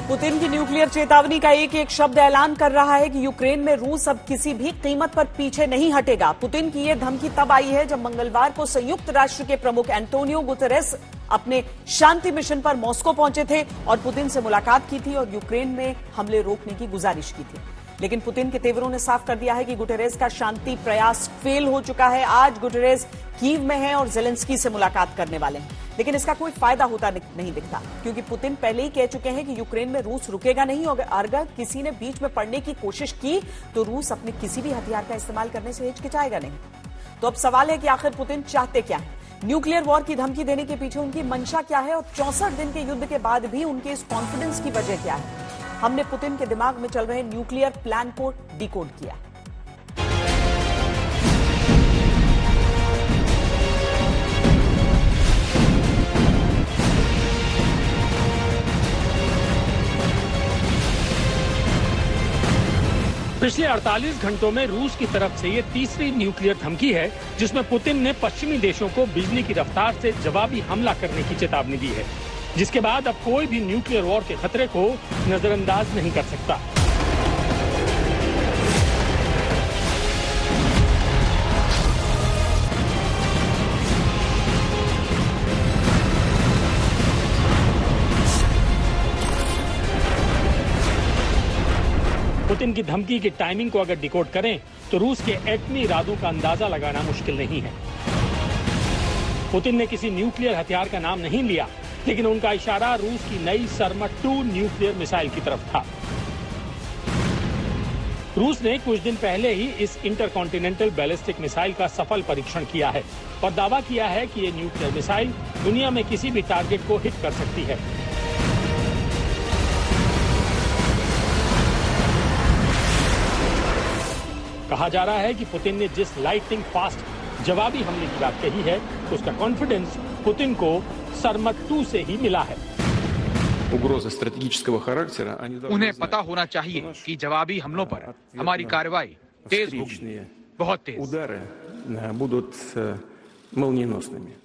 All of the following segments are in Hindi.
पुतिन की न्यूक्लियर चेतावनी का एक एक शब्द ऐलान कर रहा है कि यूक्रेन में रूस अब किसी भी कीमत पर पीछे नहीं हटेगा। पुतिन की यह धमकी तब आई है जब मंगलवार को संयुक्त राष्ट्र के प्रमुख एंटोनियो गुतेरेस अपने शांति मिशन पर मॉस्को पहुंचे थे और पुतिन से मुलाकात की थी और यूक्रेन में हमले रोकने की गुजारिश की थी। लेकिन पुतिन के तेवरों ने साफ कर दिया है कि गुटेरेस का शांति प्रयास फेल हो चुका है। आज गुटेरेस कीव में हैं और जेलेंस्की से मुलाकात करने वाले हैं, लेकिन इसका कोई फायदा होता नहीं दिखता, क्योंकि पुतिन पहले ही कह चुके हैं कि यूक्रेन में रूस रुकेगा नहीं और अगर किसी ने बीच में पड़ने की कोशिश की तो रूस अपने किसी भी हथियार का इस्तेमाल करने से हिचकिचाएगा नहीं। तो अब सवाल है कि आखिर पुतिन चाहते क्या है? न्यूक्लियर वॉर की धमकी देने के पीछे उनकी मंशा क्या है और 64 दिन के युद्ध के बाद भी उनके इस कॉन्फिडेंस की वजह क्या है? हमने पुतिन के दिमाग में चल रहे न्यूक्लियर प्लान को डिकोड किया। पिछले 48 घंटों में रूस की तरफ से ये तीसरी न्यूक्लियर धमकी है जिसमें पुतिन ने पश्चिमी देशों को बिजली की रफ्तार से जवाबी हमला करने की चेतावनी दी है, जिसके बाद अब कोई भी न्यूक्लियर वॉर के खतरे को नजरअंदाज नहीं कर सकता। पुतिन की धमकी की टाइमिंग को अगर डिकोड करें तो रूस के एटमी इरादों का अंदाजा लगाना मुश्किल नहीं है। पुतिन ने किसी न्यूक्लियर हथियार का नाम नहीं लिया, लेकिन उनका इशारा रूस की नई सर्मट-2 न्यूक्लियर मिसाइल की तरफ था। रूस ने कुछ दिन पहले ही इस इंटरकॉन्टिनेंटल बैलिस्टिक मिसाइल का सफल परीक्षण किया है और दावा किया है कि ये न्यूक्लियर मिसाइल दुनिया में किसी भी टारगेट को हिट कर सकती है। कहा जा रहा है कि पुतिन ने जिस लाइटनिंग फास्ट जवाबी हमले की बात कही है, उसका कॉन्फिडेंस पुतिन को सर्मट-2 से ही मिला है। उन्हें पता होना चाहिए कि जवाबी हमलों पर हमारी कार्रवाई तेज होगी, बहुत तेज।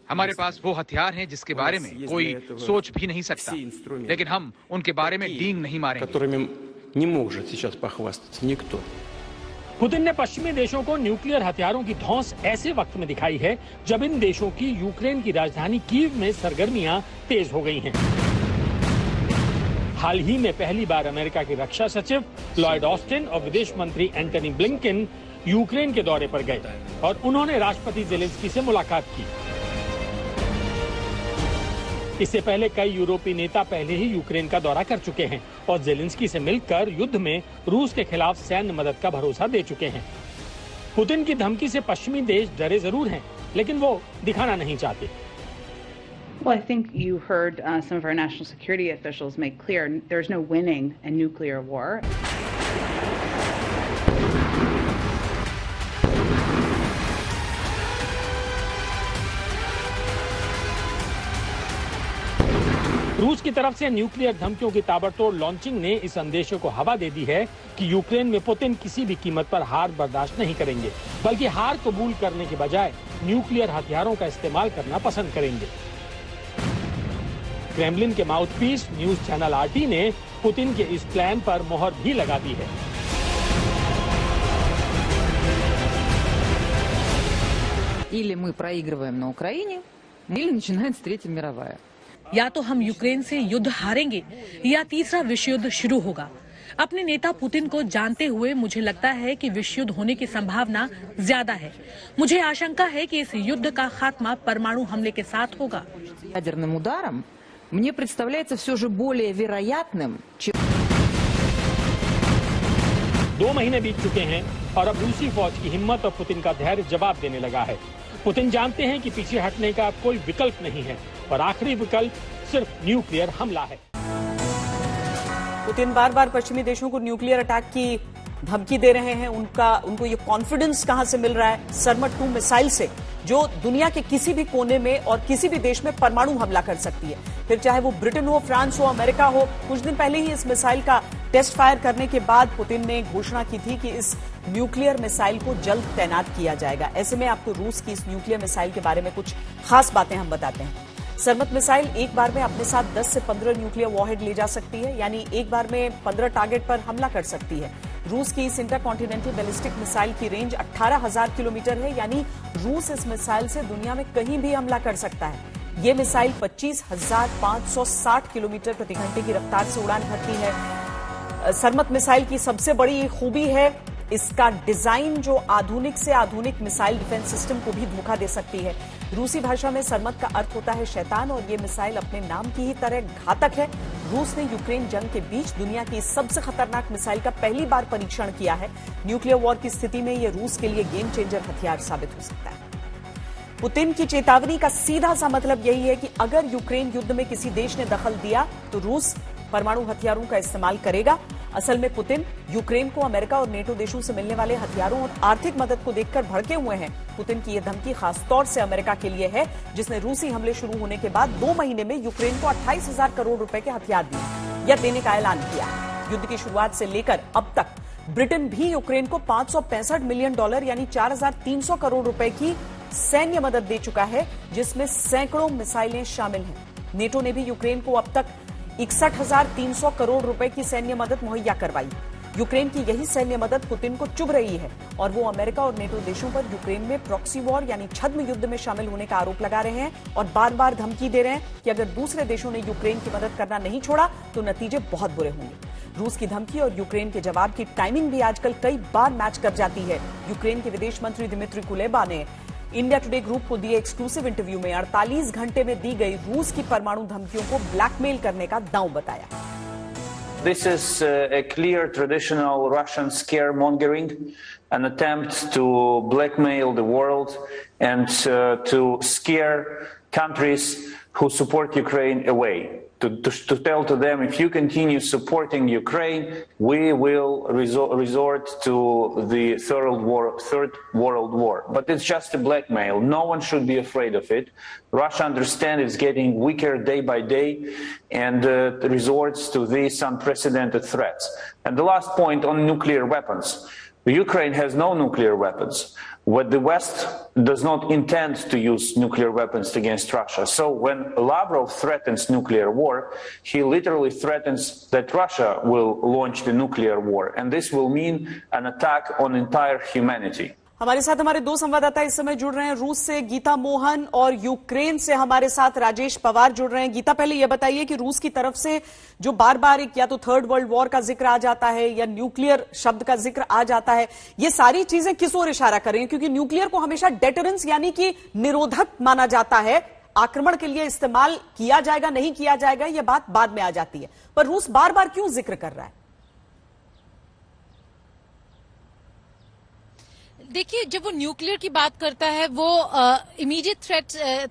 हमारे पास वो हथियार हैं जिसके बारे में कोई सोच भी नहीं सकता, लेकिन हम उनके बारे में डींग नहीं मारेंगे। पुतिन ने पश्चिमी देशों को न्यूक्लियर हथियारों की धौंस ऐसे वक्त में दिखाई है जब इन देशों की यूक्रेन की राजधानी कीव में सरगर्मियां तेज हो गई हैं। हाल ही में पहली बार अमेरिका के रक्षा सचिव लॉयड ऑस्टिन और विदेश मंत्री एंटनी ब्लिंकन यूक्रेन के दौरे पर गए और उन्होंने राष्ट्रपति जेलेंस्की से मुलाकात की। इससे पहले कई यूरोपीय नेता पहले ही यूक्रेन का दौरा कर चुके हैं और जेलेंस्की से मिलकर युद्ध में रूस के खिलाफ सैन्य मदद का भरोसा दे चुके हैं। पुतिन की धमकी से पश्चिमी देश डरे जरूर हैं, लेकिन वो दिखाना नहीं चाहते। Well, I think you heard some of our national security officials make clear there's no winning a nuclear war. रूस की तरफ से न्यूक्लियर धमकियों की ताबड़तोड़ लॉन्चिंग ने इस अंदेशे को हवा दे दी है कि यूक्रेन में पुतिन किसी भी कीमत पर हार बर्दाश्त नहीं करेंगे, बल्कि हार कबूल करने के बजाय न्यूक्लियर हथियारों का इस्तेमाल करना पसंद करेंगे। क्रेमलिन के माउथपीस न्यूज चैनल RT ने पुतिन के इस प्लान पर मोहर भी लगा दी है। Или мы проигрываем на Украине, или начинается Третья мировая. या तो हम यूक्रेन से युद्ध हारेंगे या तीसरा विश्व युद्ध शुरू होगा। अपने नेता पुतिन को जानते हुए मुझे लगता है कि विश्व युद्ध होने की संभावना ज्यादा है। मुझे आशंका है कि इस युद्ध का खात्मा परमाणु हमले के साथ होगा। Ядерным ударом мне представляется все же более вероятным, чем 2 महीने बीत चुके हैं और अब रूसी फौज की हिम्मत और पुतिन का धैर्य जवाब देने लगा है। पुतिन जानते हैं कि पीछे हटने का कोई विकल्प नहीं है और आखिरी विकल्प सिर्फ न्यूक्लियर हमला है। पुतिन बार बार पश्चिमी देशों को न्यूक्लियर अटैक की धमकी दे रहे हैं। उनको ये कॉन्फिडेंस कहां से मिल रहा है? सर्मट-2 मिसाइल से, जो दुनिया के किसी भी कोने में और किसी भी देश में परमाणु हमला कर सकती है, फिर चाहे वो ब्रिटेन हो, फ्रांस हो, अमेरिका हो। कुछ दिन पहले ही इस मिसाइल का टेस्ट फायर करने के बाद पुतिन ने घोषणा की थी कि इस न्यूक्लियर मिसाइल को जल्द तैनात किया जाएगा। ऐसे में आपको रूस की इस न्यूक्लियर मिसाइल के बारे में कुछ खास बातें हम बताते हैं। सरमत मिसाइल एक बार में अपने साथ 10 से 15 न्यूक्लियर वॉरहेड ले जा सकती है, यानी एक बार में 15 टारगेट पर हमला कर सकती है। रूस की इस इंटरकॉन्टिनेंटल बैलिस्टिक मिसाइल की रेंज 18,000 किलोमीटर है, यानी रूस इस मिसाइल से दुनिया में कहीं भी हमला कर सकता है। ये मिसाइल 25,560 किलोमीटर प्रति घंटे की रफ्तार से उड़ान भरती है। सरमत मिसाइल की सबसे बड़ी खूबी है इसका डिजाइन, जो आधुनिक से आधुनिक मिसाइल डिफेंस सिस्टम को भी धोखा दे सकती है। रूसी भाषा में सरमत का अर्थ होता है शैतान, और ये मिसाइल अपने नाम की ही तरह घातक है। रूस ने यूक्रेन जंग के बीच दुनिया की सबसे खतरनाक मिसाइल का पहली बार परीक्षण किया है। न्यूक्लियर वॉर की स्थिति में यह रूस के लिए गेम चेंजर हथियार साबित हो सकता है। पुतिन की चेतावनी का सीधा सा मतलब यही है कि अगर यूक्रेन युद्ध में किसी देश ने दखल दिया तो रूस परमाणु हथियारों का इस्तेमाल करेगा। असल में पुतिन यूक्रेन को अमेरिका और नेटो देशों से मिलने वाले हथियारों और आर्थिक मदद को देखकर भड़के हुए हैं। पुतिन की यह धमकी खासतौर से अमेरिका के लिए है, जिसने रूसी हमले शुरू होने के बाद 2 महीने में यूक्रेन को 28,000 करोड़ रुपए के हथियार दिए या देने का ऐलान किया। युद्ध की शुरुआत से लेकर अब तक ब्रिटेन भी यूक्रेन को $565 मिलियन यानी 4,300 करोड़ रुपए की सैन्य मदद दे चुका है, जिसमें सैकड़ों मिसाइलें शामिल हैं। नेटो ने भी यूक्रेन को अब तक 61,300 करोड़ रुपए की सैन्य मदद मुहैया करवाई। यूक्रेन की यही सैन्य मदद पुतिन को चुभ रही है और वो अमेरिका और नेटो देशों पर यूक्रेन में प्रॉक्सी वॉर यानी छद्म युद्ध में शामिल होने का आरोप लगा रहे हैं और बार बार धमकी दे रहे हैं कि अगर दूसरे देशों ने यूक्रेन की मदद करना नहीं छोड़ा तो नतीजे बहुत बुरे होंगे। रूस की धमकी और यूक्रेन के जवाब की टाइमिंग भी आजकल कई बार मैच कर जाती है। यूक्रेन के विदेश मंत्री दिमित्री कुलेबा ने इंडिया टुडे ग्रुप को दिए एक्सक्लूसिव इंटरव्यू में 48 घंटे में दी गई रूस की परमाणु धमकियों को ब्लैकमेल करने का दांव बताया। This is a clear traditional Russian scaremongering, an attempt to blackmail the world and to scare countries who support Ukraine away. To tell to them, if you continue supporting Ukraine, we will resort to the Third World War. But it's just a blackmail. No one should be afraid of it. Russia understands it's getting weaker day by day and resorts to these unprecedented threats. And the last point on nuclear weapons. Ukraine has no nuclear weapons. What the West does not intend to use nuclear weapons against Russia. So when Lavrov threatens nuclear war, he literally threatens that Russia will launch the nuclear war. And this will mean an attack on entire humanity. हमारे साथ हमारे 2 संवाददाता इस समय जुड़ रहे हैं। रूस से गीता मोहन और यूक्रेन से हमारे साथ राजेश पवार जुड़ रहे हैं। गीता, पहले यह बताइए कि रूस की तरफ से जो बार बार एक या तो थर्ड वर्ल्ड वॉर का जिक्र आ जाता है या न्यूक्लियर शब्द का जिक्र आ जाता है, ये सारी चीजें किस ओर इशारा कर रही हैं? क्योंकि न्यूक्लियर को हमेशा डेटरेंस यानी कि निरोधक माना जाता है, आक्रमण के लिए इस्तेमाल किया जाएगा नहीं किया जाएगा ये बात बाद में आ जाती है, पर रूस बार बार क्यों जिक्र कर रहा है? देखिए, जब वो न्यूक्लियर की बात करता है वो इमीडिएट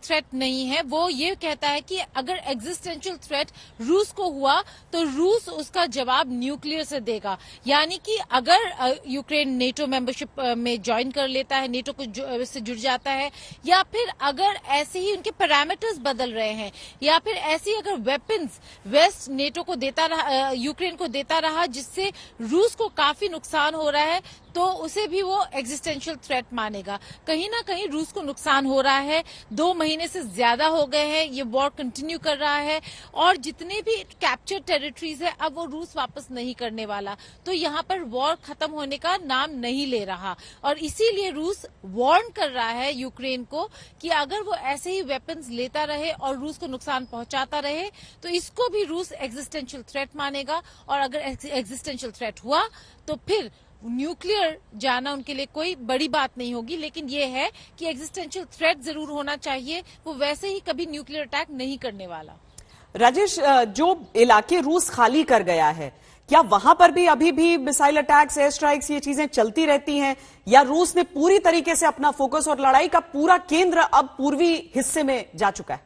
थ्रेट नहीं है। वो ये कहता है कि अगर एग्जिस्टेंशियल थ्रेट रूस को हुआ तो रूस उसका जवाब न्यूक्लियर से देगा। यानी कि अगर यूक्रेन नेटो मेंबरशिप में ज्वाइन कर लेता है, नेटो को से जुड़ जाता है, या फिर अगर ऐसे ही उनके पैरामीटर्स बदल रहे हैं, या फिर ऐसी अगर वेपन्स वेस्ट नेटो को देता रहा, यूक्रेन को देता रहा, जिससे रूस को काफी नुकसान हो रहा है, तो उसे भी वो एग्जिस्टेंशियल थ्रेट मानेगा। कहीं ना कहीं रूस को नुकसान हो रहा है, 2 महीने से ज्यादा हो गए हैं, ये वॉर कंटिन्यू कर रहा है और जितने भी कैप्चर टेरिटरीज है अब वो रूस वापस नहीं करने वाला। तो यहाँ पर वॉर खत्म होने का नाम नहीं ले रहा और इसीलिए रूस वार्न कर रहा है यूक्रेन को कि अगर वो ऐसे ही वेपन्स लेता रहे और रूस को नुकसान पहुंचाता रहे तो इसको भी रूस एग्जिस्टेंशियल थ्रेट मानेगा और अगर एग्जिस्टेंशियल थ्रेट हुआ तो फिर न्यूक्लियर जाना उनके लिए कोई बड़ी बात नहीं होगी। लेकिन ये है कि एग्जिस्टेंशियल थ्रेट जरूर होना चाहिए, वो वैसे ही कभी न्यूक्लियर अटैक नहीं करने वाला। राजेश, जो इलाके रूस खाली कर गया है, क्या वहां पर भी अभी भी मिसाइल अटैक्स, एयर स्ट्राइक्स, ये चीजें चलती रहती हैं, या रूस ने पूरी तरीके से अपना फोकस और लड़ाई का पूरा केंद्र अब पूर्वी हिस्से में जा चुका है?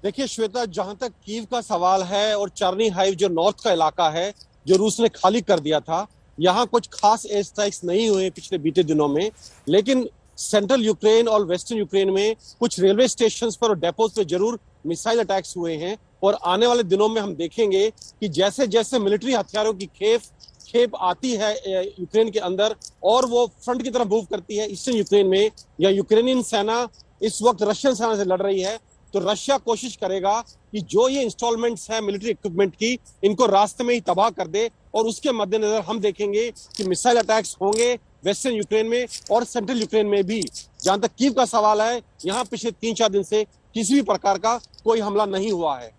देखिए श्वेता, जहां तक कीव का सवाल है और चर्निहाइव जो नॉर्थ का इलाका है जो रूस ने खाली कर दिया था, यहाँ कुछ खास एयर स्ट्राइक्स नहीं हुए पिछले बीते दिनों में, लेकिन सेंट्रल यूक्रेन और वेस्टर्न यूक्रेन में कुछ रेलवे स्टेशंस पर और डेपोज पे जरूर मिसाइल अटैक्स हुए हैं। और आने वाले दिनों में हम देखेंगे कि जैसे जैसे मिलिट्री हथियारों की खेप आती है यूक्रेन के अंदर और वो फ्रंट की तरफ मूव करती है ईस्टर्न यूक्रेन में, या यूक्रेनियन सेना इस वक्त रशियन सेना से लड़ रही है, तो रशिया कोशिश करेगा कि जो ये इंस्टॉलमेंट्स हैं मिलिट्री इक्विपमेंट की, इनको रास्ते में ही तबाह कर दे। और उसके मद्देनजर हम देखेंगे कि मिसाइल अटैक्स होंगे वेस्टर्न यूक्रेन में और सेंट्रल यूक्रेन में भी। जहां तक कीव का सवाल है, यहाँ पिछले 3-4 दिन से किसी भी प्रकार का कोई हमला नहीं हुआ है।